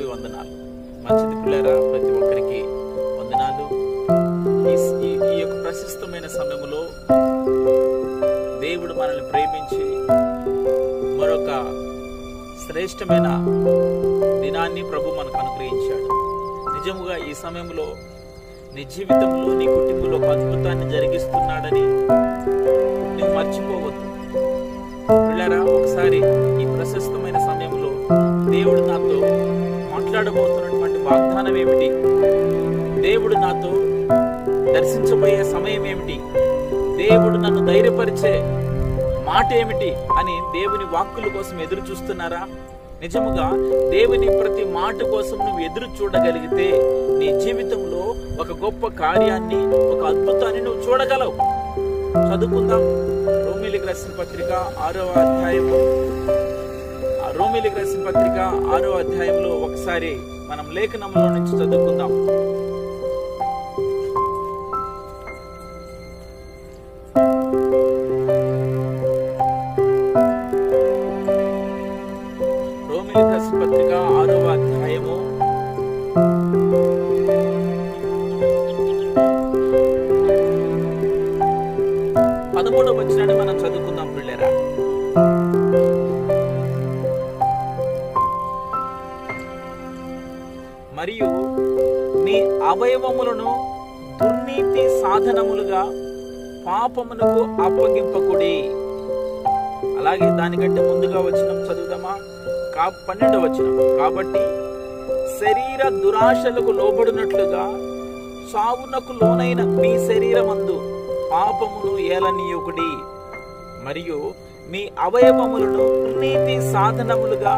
నావి వందనాలు. మంచిది పిల్లరా, ప్రతి ఒక్కరికి వందనాలు. ఈ యొక్క ప్రశస్తమైన సమయంలో దేవుడు మనల్ని ప్రేమించి మరొక శ్రేష్టమైన దినాన్ని ప్రభు మనకు అనుగ్రహించాడు. నిజముగా ఈ సమయంలో నీ జీవితంలో, నీ కుటుంబంలో ఒక అద్భుతాన్ని జరిగిస్తున్నాడని నువ్వు మర్చిపోవద్దు. పిల్లరా, ఒకసారి ఈ ప్రశస్తమైన సమయంలో దేవుడు నాతో మాట్లాడబోతున్నటువంటి వాగ్దానం ఏమిటి, దేవుడు నాతో దర్శించబోయే సమయం ఏమిటి, దేవుడు నన్ను ధైర్యపరిచే మాట ఏమిటి అని దేవుని వాక్కుల కోసం ఎదురు చూస్తున్నారా? నిజముగా దేవుని ప్రతి మాట కోసం నువ్వు ఎదురు చూడగలిగితే నీ జీవితంలో ఒక గొప్ప కార్యాన్ని, ఒక అద్భుతాన్ని నువ్వు చూడగలవు. చదువుకుందాం. రోమీయులకు రాసిన పత్రిక 6వ అధ్యాయము. రోమీయులకు రాసిన పత్రిక 6వ అధ్యాయంలో ఒకసారి మనం లేఖనంలో నుంచి చదువుకుందాం. రోమీయులకు రాసిన పత్రిక 6వ అధ్యాయము 13వ వచనాన్ని మనం చదువుకుందాం పిల్లరా. మరియు మీ అవయవములను దుర్నీతి సాధనములుగా పాపమునకు అప్పగింపకుడి. అలాగే దానికంటే ముందుగా వచనం చదువుదామా? 12వ వచనం. కాబట్టి శరీర దురాశలకు లోబడినట్లుగా చావునకు లోనైన మీ శరీరమందు పాపమును ఏలనీయుకుడి. మరియు మీ అవయవములను దుర్నీతి సాధనములుగా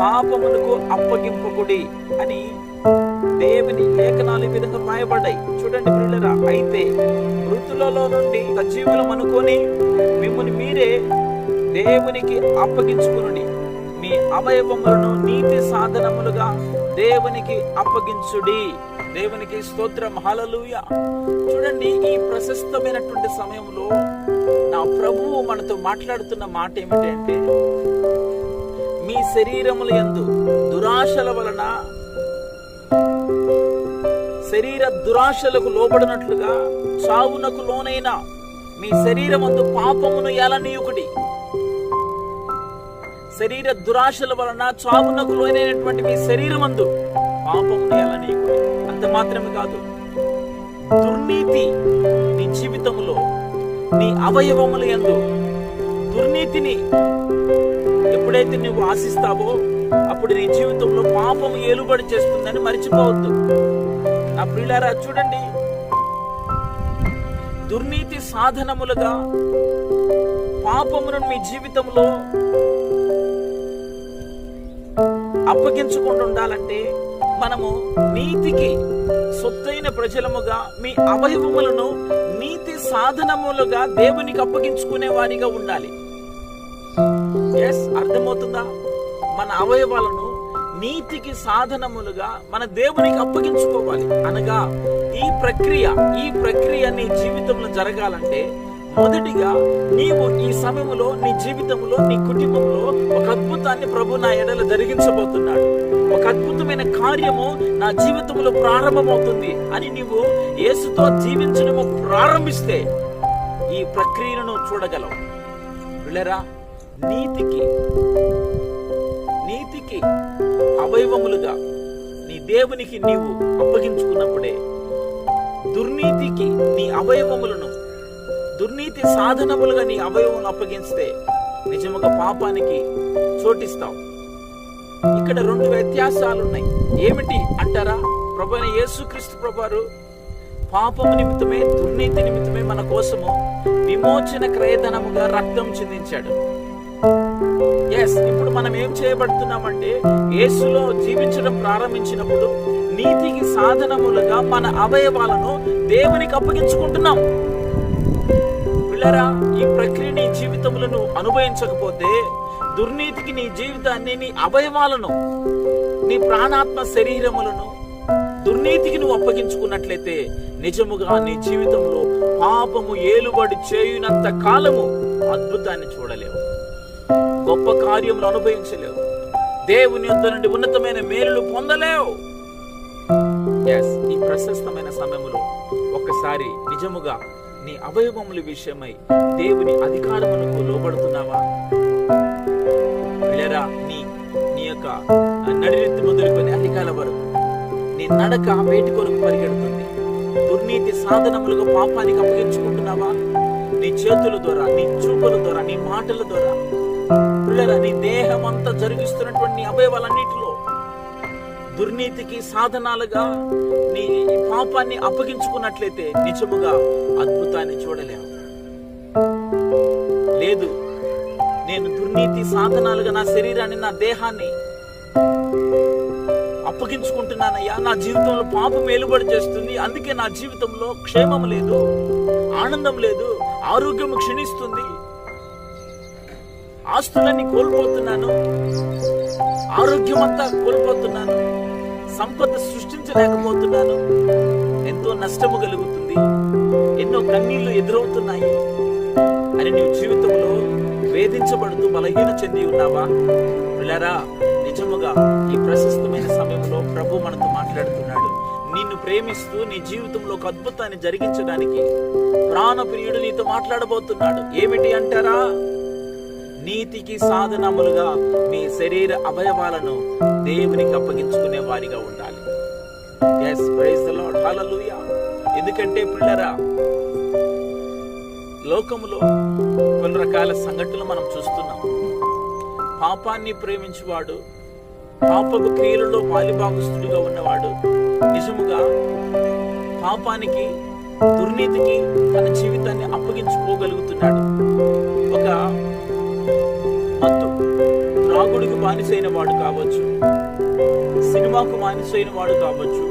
పాపములకు అప్పగింపకుడి అని దేవుని లేఖనాలు ఈ విధంగా రాయబడ్డాయి. చూడండి ప్రియులారా, అయితే మృతులలో నుండి సజీవులం అనుకొని మిమ్మల్ని మీరే దేవునికి అప్పగించుకునుడి. మీ అవయవములను నీతి సాధనములుగా దేవునికి అప్పగించుడి. దేవునికి స్తోత్రం, హల్లెలూయా. చూడండి, ఈ ప్రశస్తమైనటువంటి సమయంలో నా ప్రభువు మనతో మాట్లాడుతున్న మాట ఏమిటంటే, మీ శరీరముల యందు దురాశల వలన, శరీర దురాశలకు లోబడినట్లుగా చావునకు లోనైన మీ శరీరమందు పాపమును ఏలనీయుకుడి. శరీర దురాశల వలన చావునకు లోనైనటువంటి మీ శరీరమందు పాపమును ఏలనీయుకుడి. అంత మాత్రమే కాదు, దుర్నీతి నీ జీవితంలో, నీ అవయవముల యందు దుర్నీతిని ఎప్పుడైతే నువ్వు ఆశిస్తావో అప్పుడు నీ జీవితంలో పాపము ఏలుబడి చేస్తుందని మర్చిపోవద్దు. నా ప్రియులారా, చూడండి, దుర్నీతి సాధనములుగా పాపమును మీ జీవితంలో అప్పగించకుండా ఉండాలంటే మనము నీతికి సొత్తైన ప్రజలముగా మీ అవయవములను నీతి సాధనములుగా దేవునికి అప్పగించుకునే వారిగా ఉండాలి. అర్థమవుతుందా? మన అవయవాలను నీతికి సాధనములుగా మన దేవునికి అప్పగించుకోవాలి. అనగా ఈ ప్రక్రియ నీ జీవితంలో జరగాలంటే మొదటిగా నీవు ఈ సమయంలో నీ జీవితంలో, నీ కుటుంబంలో ఒక అద్భుతాన్ని ప్రభు నా ఎడల జరిగించబోతున్నాడు, ఒక అద్భుతమైన కార్యము నా జీవితంలో ప్రారంభమవుతుంది అని నీవు యేసుతో జీవించడము ప్రారంభిస్తే ఈ ప్రక్రియను చూడగలవు. విలరా, నీతికి అవయవములుగా నీ దేవునికి నీవు అప్పగించుకున్నప్పుడే దుర్నీతికి నీ అవయవములను, దుర్నీతి సాధనములుగా నీ అవయవములను అప్పగిస్తే నిజముగా పాపానికి చోటిస్తావు. ఇక్కడ 2 వ్యత్యాసాలు ఉన్నాయి. ఏమిటి అంటారా? ప్రభువైన యేసుక్రీస్తు ప్రభువారు పాపము నిమిత్తమే, దుర్నీతి నిమిత్తమే మన కోసము విమోచన క్రయధనముగా రక్తం చిందించాడు. ఇప్పుడు మనం ఏం చేయబడుతున్నామంటే, యేసులో జీవించడం ప్రారంభించినప్పుడు నీతికి సాధనములుగా మన అవయవాలను దేవునికి అప్పగించుకుంటున్నాం. పిల్లరా, ఈ ప్రక్రియ నీ జీవితంలో నువ్వు అనుభవించకపోతే, దుర్నీతికి నీ జీవితాన్ని, నీ అవయవాలను, నీ ప్రాణాత్మ శరీరములను దుర్నీతికి నువ్వు అప్పగించుకున్నట్లయితే నిజముగా నీ జీవితంలో పాపము ఏలుబడి చేయునంత కాలము అద్భుతాన్ని చూడలేవు, గొప్ప కార్యములు అనుభవించలేవు. దేవుని యొద్ద నుండి ఉన్నతమైన మేలులు పొందలేవు. ఈ ప్రశస్తమైన సమయంలో ఒక్కసారి నిజముగా నీ అవయవముల విషయమై దేవుని అధికారమునకు లోబడుతున్నావా? పిల్లరా, నీ యొక్క నడిరెత్తి మొదలుకొని అధికాల వరకు నీ నడక వేటి కొరకు పరిగెడుతుంది. దుర్నీతి సాధనములుగా పాపానికి అప్పగించుకుంటున్నావా? నీ చేతుల ద్వారా, నీ చూపుల ద్వారా, నీ మాటల ద్వారా, పిల్లరా, నీ దేహం అంతా జరిగిస్తున్నటువంటి నీ అవయవాలన్నిటిలో దుర్నీతికి సాధనాలుగా నీ పాపాన్ని అప్పగించుకున్నట్లయితే నిజముగా అద్భుతాన్ని చూడలేవు. లేదు, నేను దుర్నీతి సాధనాలుగా నా శరీరాన్ని, నా దేహాన్ని అప్పగించుకుంటున్నానయ్యా, నా జీవితంలో పాపం ఏలుబడి చేస్తుంది, అందుకే నా జీవితంలో క్షేమం లేదు, ఆనందం లేదు, ఆరోగ్యం క్షీణిస్తుంది, ఆస్తులన్నీ కోల్పోతున్నాను, ఆరోగ్యం అంతా కోల్పోతున్నాను, సంపద సృష్టించలేకపోతున్నాను, ఎంతో నష్టము కలుగుతుంది, ఎన్నో కన్నీళ్లు ఎదురవుతున్నాయి అని నీవు జీవితంలో వేధించబడుతూ బలహీన చెంది ఉన్నావా? పిల్లరా, నిజముగా ఈ ప్రశస్తమైన సమయంలో ప్రభు మనతో మాట్లాడుతున్నాడు. నిన్ను ప్రేమిస్తూ నీ జీవితంలో ఒక అద్భుతాన్ని జరిగించడానికి ప్రాణప్రియుడు నీతో మాట్లాడబోతున్నాడు. ఏమిటి అంటారా? నీతికి సాధనములుగా మీ శరీర అవయవాలను దేవునికి అప్పగించుకునే వారిగా ఉండాలి. ప్రైజ్ ది లార్డ్, హల్లెలూయా. ఎందుకంటే పిల్లరా, లోకములో కొన్ని రకాల సంఘటనలు మనం చూస్తున్నాం. పాపాన్ని ప్రేమించువాడు, పాపపు క్రియలలో పాలిభాగస్తుడిగా ఉన్నవాడు నిజముగా పాపానికి, దుర్నీతికి తన జీవితాన్ని అప్పగించుకోగలుగుతున్నాడు. ఒక మత్తు త్రాగుడికి బానిసైన వాడు కావచ్చు, సినిమాకు బానిసైన వాడు కావచ్చు,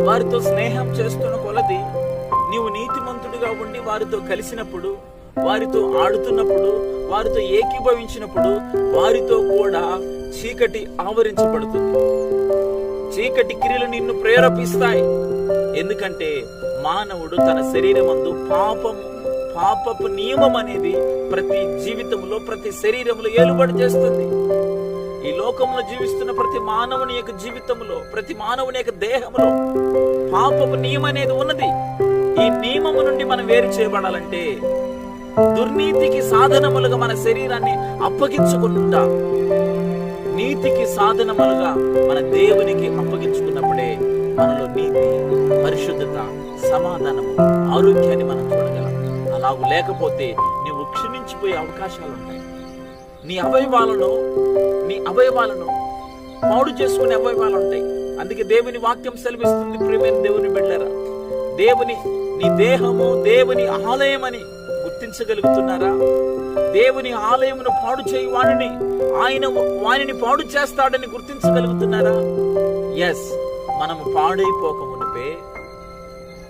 వారితో స్నేహం చేస్తున్న కొలది నీవు నీతిమంతుడిగా ఉండి వారితో కలిసినప్పుడు, వారితో ఆడుతున్నప్పుడు, వారితో ఏకీభవించినప్పుడు వారితో కూడా చీకటి ఆవరించబడుతుంది. చీకటి క్రియలు నిన్ను ప్రేరేపిస్తాయి. ఎందుకంటే మానవుడు తన శరీరమందు పాపపు నియమం అనేది ప్రతి జీవితంలో, ప్రతి శరీరంలో ఏలుబడి చేస్తుంది. ఈ లోకంలో జీవిస్తున్న ప్రతి మానవుని యొక్క జీవితంలో, ప్రతి మానవుని యొక్క దేహంలో పాపపు నియమం అనేది ఉన్నది. ఈ నియమము నుండి మనం వేరు చేయబడాలంటే దుర్నీతికి సాధనములుగా మన శరీరాన్ని అప్పగించుకుంటా, నీతికి సాధనములుగా మన దేవునికి అప్పగించుకున్నప్పుడే మనలో నీతి, పరిశుద్ధత, సమాధానము, ఆరోగ్యాన్ని మనం చూడగలం. అలాగూ లేకపోతే నీవు క్షీణించిపోయే అవకాశాలు ఉంటాయి. నీ అవయవాలను పాడు చేసుకునే అవయవాలు ఉంటాయి. అందుకే దేవుని వాక్యం సెలవిస్తుంది, ప్రియమైన దేవుని బిడ్డలారా, నీ దేహము దేవుని ఆలయమని గుర్తించగలుగుతున్నారా? దేవుని ఆలయమును పాడు చేయి వానిని పాడు చేస్తాడని గుర్తించగలుగుతున్నారా? మనము పాడైపోక మునిపే,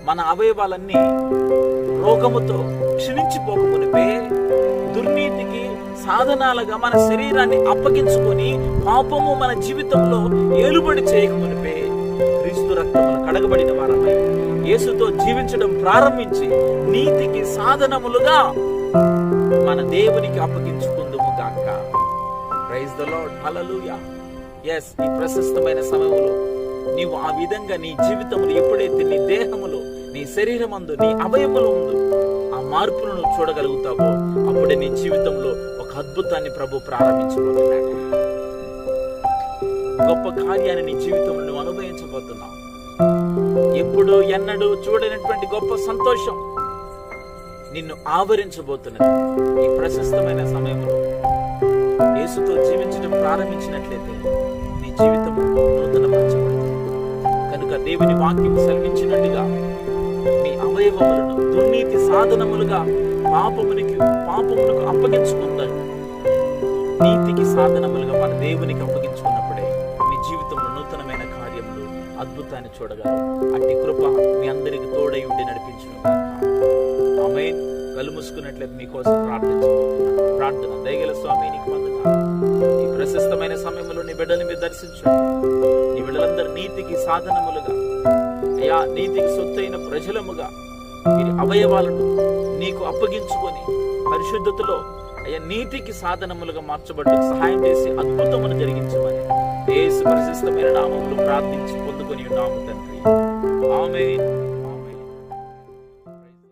మన అవయవాలన్నీ రోగముతో క్షీణించిపోక మునిపే, దుర్నీతికి సాధనాలుగా మన శరీరాన్ని అప్పగించుకొని పాపము మన జీవితంలో ఏలుబడి చేయక మునిపే క్రీస్తు రక్తములు కడగబడిన వారమై యేసుతో జీవించడం ప్రారంభించి నీతికి సాధనములుగా మన దేవునికి అప్పగించుకుందుము గాక. ప్రైజ్ ది లార్డ్, హల్లెలూయా. ఈ ప్రశస్తమైన సమయంలో నీవు ఆ విధంగా నీ జీవితములు ఎప్పుడైతే నీ దేహములో, నీ శరీరమందు, నీ అవయములు ముందు ఆ మార్పును నువ్వు చూడగలుగుతావో అప్పుడే నీ జీవితంలో ఒక అద్భుతాన్ని ప్రభు ప్రారంభించబోతున్నాడు. గొప్ప కార్యాన్ని నీ జీవితంలో నువ్వు అనుభవించబోతున్నావు. ఎప్పుడు ఎన్నడూ చూడనటువంటి గొప్ప సంతోషం నిన్ను ఆవరించబోతున్నది. ఈ ప్రశస్తమైన సమయంలో యేసుతో జీవించడం ప్రారంభించినట్లయితే నీ జీవితం నూతనపరచబడుతుంది. కనుక దేవుని వాక్యం సెలవించినట్టుగా మీ అవయవములను దుర్నీతి సాధనములుగా పాపమునకు అప్పగించుకుంటారు. నీతికి సాధనములుగా మన దేవునికి అప్పగించుకున్నప్పుడే మీ జీవితంలో నూతనమైన కార్యములు, అద్భుతాన్ని చూడగలరు. అట్టి కృప మీ అందరికి తోడై ఉండి నడిపించును గాక. ఆమేన్. కళ్ళు మూసుకున్నట్లయితే మీకోసం ప్రార్థన. దయగల స్వామి, నీకు వందనాలు. ఈ ప్రశస్తమైన సమయంలో నీ బిడ్డని మీరు దర్శించండి. నీ బిడ్డలందరూ నీతికి సాధనములుగా, అయ్యా, నీతికి సొత్తైన ప్రజలముగా వీరి అవయవాలను నీకు అప్పగించుకొని పరిశుద్ధతలో అయ్యా నీతికి సాధనములుగా మార్చబడ్డ సహాయం చేసి అద్భుతమును జరిగించమని యేసు పరిశుద్ధమైన నామములో ప్రార్థించి పొందుకొని ఉన్నాము తండ్రి. ఆమేన్.